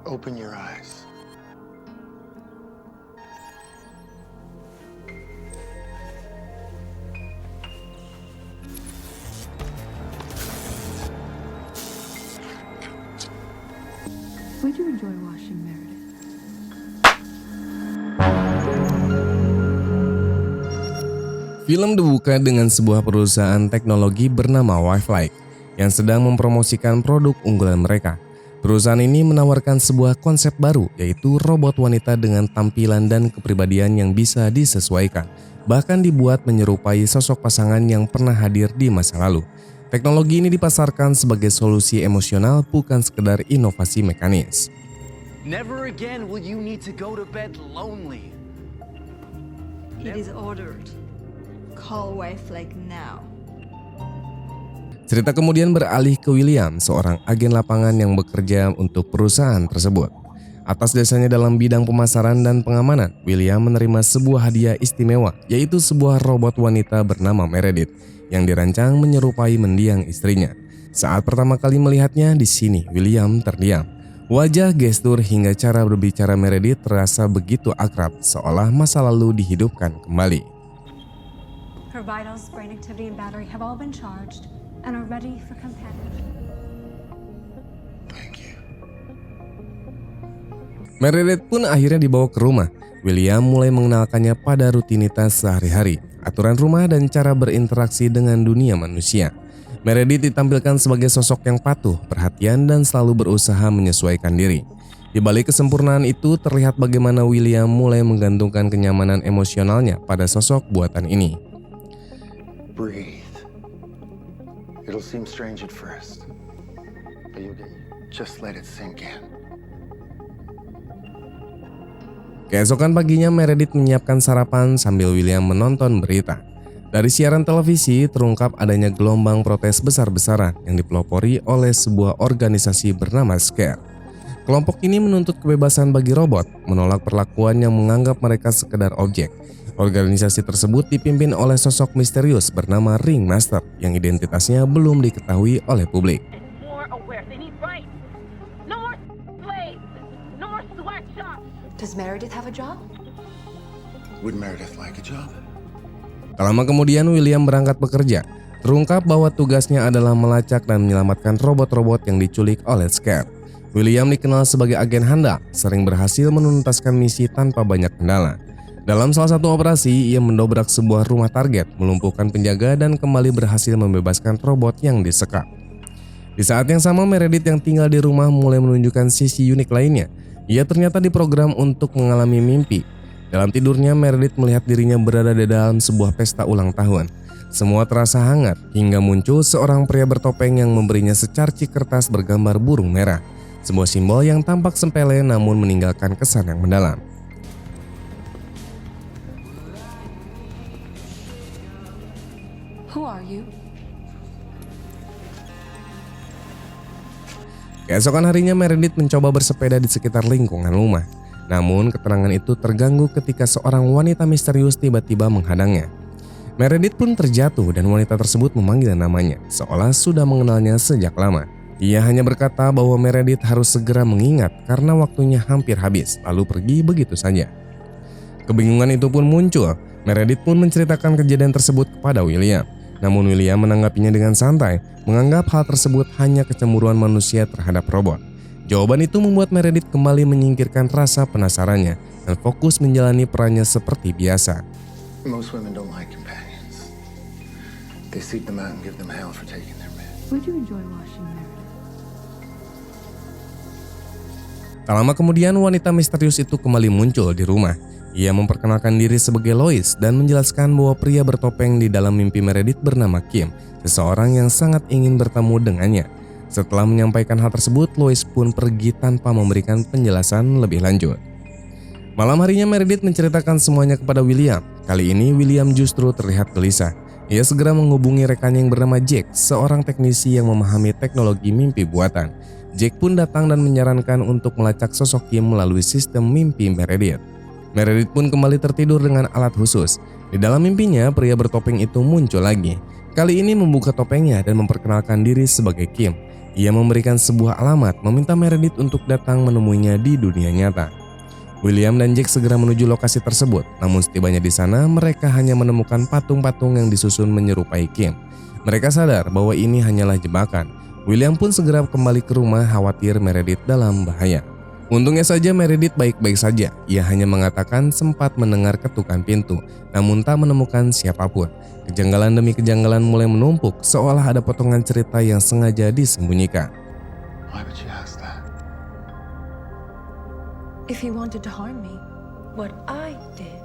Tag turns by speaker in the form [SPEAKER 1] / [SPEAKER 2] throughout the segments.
[SPEAKER 1] Open your eyes.
[SPEAKER 2] Would you enjoy watching Meredith?
[SPEAKER 3] Film dibuka dengan sebuah perusahaan teknologi bernama Wavelight yang sedang mempromosikan produk unggulan mereka. Perusahaan ini menawarkan sebuah konsep baru, yaitu robot wanita dengan tampilan dan kepribadian yang bisa disesuaikan, bahkan dibuat menyerupai sosok pasangan yang pernah hadir di masa lalu. Teknologi ini dipasarkan sebagai solusi emosional, bukan sekedar inovasi mekanis.
[SPEAKER 4] Never again will you need to go to bed lonely.
[SPEAKER 5] It is ordered. Call Wavelight now.
[SPEAKER 3] Cerita kemudian beralih ke William, seorang agen lapangan yang bekerja untuk perusahaan tersebut. Atas jasanya dalam bidang pemasaran dan pengamanan, William menerima sebuah hadiah istimewa, yaitu sebuah robot wanita bernama Meredith yang dirancang menyerupai mendiang istrinya. Saat pertama kali melihatnya di sini, William terdiam. Wajah, gestur, hingga cara berbicara Meredith terasa begitu akrab, seolah masa lalu dihidupkan kembali.
[SPEAKER 6] Her vitals, brain activity, and battery have all been charged and are ready for companionship.
[SPEAKER 1] Thank you.
[SPEAKER 3] Meredith pun akhirnya dibawa ke rumah. William mulai mengenalkannya pada rutinitas sehari-hari, aturan rumah, dan cara berinteraksi dengan dunia manusia. Meredith ditampilkan sebagai sosok yang patuh, perhatian, dan selalu berusaha menyesuaikan diri. Di balik kesempurnaan itu, terlihat bagaimana William mulai menggantungkan kenyamanan emosionalnya pada sosok buatan ini.
[SPEAKER 1] Breathe. It'll seem strange at first, but just let it sink in.
[SPEAKER 3] Keesokan paginya, Meredith menyiapkan sarapan sambil William menonton berita. Dari siaran televisi terungkap adanya gelombang protes besar-besaran yang dipelopori oleh sebuah organisasi bernama Scare. Kelompok ini menuntut kebebasan bagi robot, menolak perlakuan yang menganggap mereka sekedar objek. Organisasi tersebut dipimpin oleh sosok misterius bernama Ringmaster yang identitasnya belum diketahui oleh publik.
[SPEAKER 2] Does Meredith have a job?
[SPEAKER 1] Would Meredith like a job?
[SPEAKER 3] Tak lama kemudian William berangkat bekerja. Terungkap bahwa tugasnya adalah melacak dan menyelamatkan robot-robot yang diculik oleh Scare. William dikenal sebagai agen handal, sering berhasil menuntaskan misi tanpa banyak kendala. Dalam salah satu operasi, ia mendobrak sebuah rumah target, melumpuhkan penjaga, dan kembali berhasil membebaskan robot yang disekap. Di saat yang sama, Meredith yang tinggal di rumah mulai menunjukkan sisi unik lainnya. Ia ternyata diprogram untuk mengalami mimpi. Dalam tidurnya, Meredith melihat dirinya berada di dalam sebuah pesta ulang tahun. Semua terasa hangat, hingga muncul seorang pria bertopeng yang memberinya secarcik kertas bergambar burung merah. Sebuah simbol yang tampak sepele namun meninggalkan kesan yang mendalam.
[SPEAKER 2] Who are you?
[SPEAKER 3] Keesokan harinya, Meredith mencoba bersepeda di sekitar lingkungan rumah. Namun ketenangan itu terganggu ketika seorang wanita misterius tiba-tiba menghadangnya. Meredith pun terjatuh dan wanita tersebut memanggil namanya, seolah sudah mengenalnya sejak lama. Ia hanya berkata bahwa Meredith harus segera mengingat karena waktunya hampir habis, lalu pergi begitu saja. Kebingungan itu pun muncul. Meredith pun menceritakan kejadian tersebut kepada William. Namun William menanggapinya dengan santai, menganggap hal tersebut hanya kecemburuan manusia terhadap robot. Jawaban itu membuat Meredith kembali menyingkirkan rasa penasarannya dan fokus menjalani perannya seperti biasa.
[SPEAKER 1] Most women don't like companions. They seek them out and give them hell for taking their men.
[SPEAKER 2] Would you enjoy watching Meredith?
[SPEAKER 3] Tak lama kemudian, wanita misterius itu kembali muncul di rumah. Ia memperkenalkan diri sebagai Lois dan menjelaskan bahwa pria bertopeng di dalam mimpi Meredith bernama Kim, seseorang yang sangat ingin bertemu dengannya. Setelah menyampaikan hal tersebut, Lois pun pergi tanpa memberikan penjelasan lebih lanjut. Malam harinya, Meredith menceritakan semuanya kepada William. Kali ini William justru terlihat gelisah. Ia segera menghubungi rekannya yang bernama Jack, seorang teknisi yang memahami teknologi mimpi buatan. Jack pun datang dan menyarankan untuk melacak sosok Kim melalui sistem mimpi Meredith. Meredith pun kembali tertidur dengan alat khusus. Di dalam mimpinya, pria bertopeng itu muncul lagi. Kali ini membuka topengnya dan memperkenalkan diri sebagai Kim. Ia memberikan sebuah alamat, meminta Meredith untuk datang menemuinya di dunia nyata. William dan Jack segera menuju lokasi tersebut, namun setibanya di sana mereka hanya menemukan patung-patung yang disusun menyerupai Kim. Mereka sadar bahwa ini hanyalah jebakan. William pun segera kembali ke rumah khawatir Meredith dalam bahaya. Untungnya saja Meredith baik-baik saja. Ia hanya mengatakan sempat mendengar ketukan pintu, namun tak menemukan siapapun. Kejanggalan demi kejanggalan mulai menumpuk, seolah ada potongan cerita yang sengaja disembunyikan.
[SPEAKER 1] Why would you ask that?
[SPEAKER 2] If he wanted to harm me, what I did.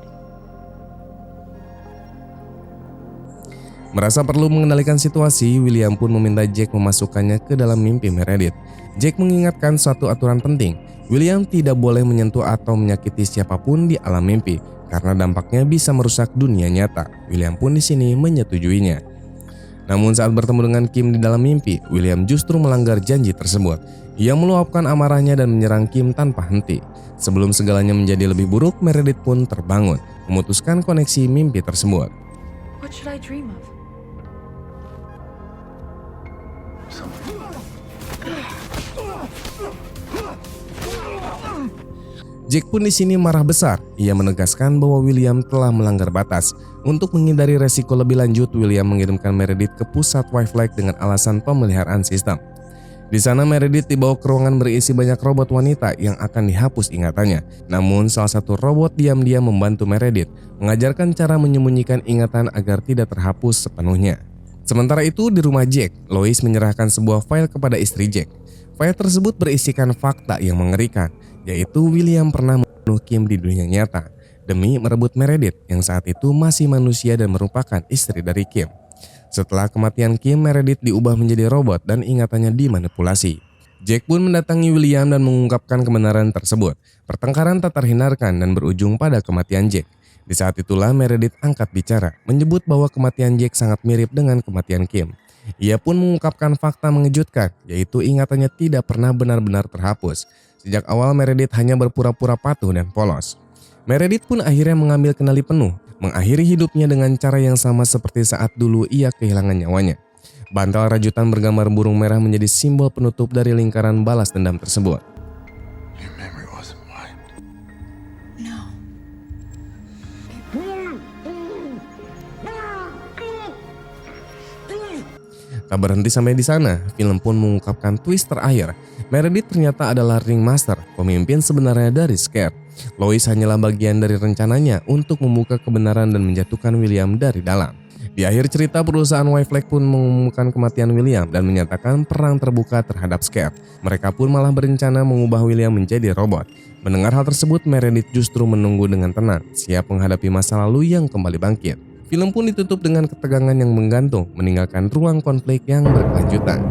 [SPEAKER 3] Merasa perlu mengendalikan situasi, William pun meminta Jack memasukkannya ke dalam mimpi Meredith. Jack mengingatkan suatu aturan penting. William tidak boleh menyentuh atau menyakiti siapapun di alam mimpi, karena dampaknya bisa merusak dunia nyata. William pun di sini menyetujuinya. Namun saat bertemu dengan Kim di dalam mimpi, William justru melanggar janji tersebut. Ia meluapkan amarahnya dan menyerang Kim tanpa henti. Sebelum segalanya menjadi lebih buruk, Meredith pun terbangun, memutuskan koneksi mimpi tersebut.
[SPEAKER 2] What should I dream of?
[SPEAKER 3] Jack pun di sini marah besar. Ia menegaskan bahwa William telah melanggar batas. Untuk menghindari resiko lebih lanjut, William mengirimkan Meredith ke pusat Wifelike dengan alasan pemeliharaan sistem. Di sana Meredith dibawa ke ruangan berisi banyak robot wanita yang akan dihapus ingatannya. Namun salah satu robot diam-diam membantu Meredith, mengajarkan cara menyembunyikan ingatan agar tidak terhapus sepenuhnya. Sementara itu di rumah Jack, Lois menyerahkan sebuah file kepada istri Jack. File tersebut berisikan fakta yang mengerikan, yaitu William pernah membunuh Kim di dunia nyata demi merebut Meredith yang saat itu masih manusia dan merupakan istri dari Kim. Setelah kematian Kim, Meredith diubah menjadi robot dan ingatannya dimanipulasi. Jack pun mendatangi William dan mengungkapkan kebenaran tersebut. Pertengkaran tak terhindarkan dan berujung pada kematian Jack. Di saat itulah Meredith angkat bicara, menyebut bahwa kematian Jack sangat mirip dengan kematian Kim. Ia pun mengungkapkan fakta mengejutkan, yaitu ingatannya tidak pernah benar-benar terhapus. Sejak awal Meredith hanya berpura-pura patuh dan polos. Meredith pun akhirnya mengambil kendali penuh, mengakhiri hidupnya dengan cara yang sama seperti saat dulu ia kehilangan nyawanya. Bantal rajutan bergambar burung merah menjadi simbol penutup dari lingkaran balas dendam tersebut.
[SPEAKER 1] Your memory wasn't wiped.
[SPEAKER 2] No.
[SPEAKER 3] Tak berhenti sampai di sana, film pun mengungkapkan twist terakhir. Meredith ternyata adalah Ringmaster, pemimpin sebenarnya dari Scared. Lois hanyalah bagian dari rencananya untuk membuka kebenaran dan menjatuhkan William dari dalam. Di akhir cerita, perusahaan Wifelike pun mengumumkan kematian William dan menyatakan perang terbuka terhadap Scared. Mereka pun malah berencana mengubah William menjadi robot. Mendengar hal tersebut, Meredith justru menunggu dengan tenang, siap menghadapi masa lalu yang kembali bangkit. Film pun ditutup dengan ketegangan yang menggantung, meninggalkan ruang konflik yang berkelanjutan.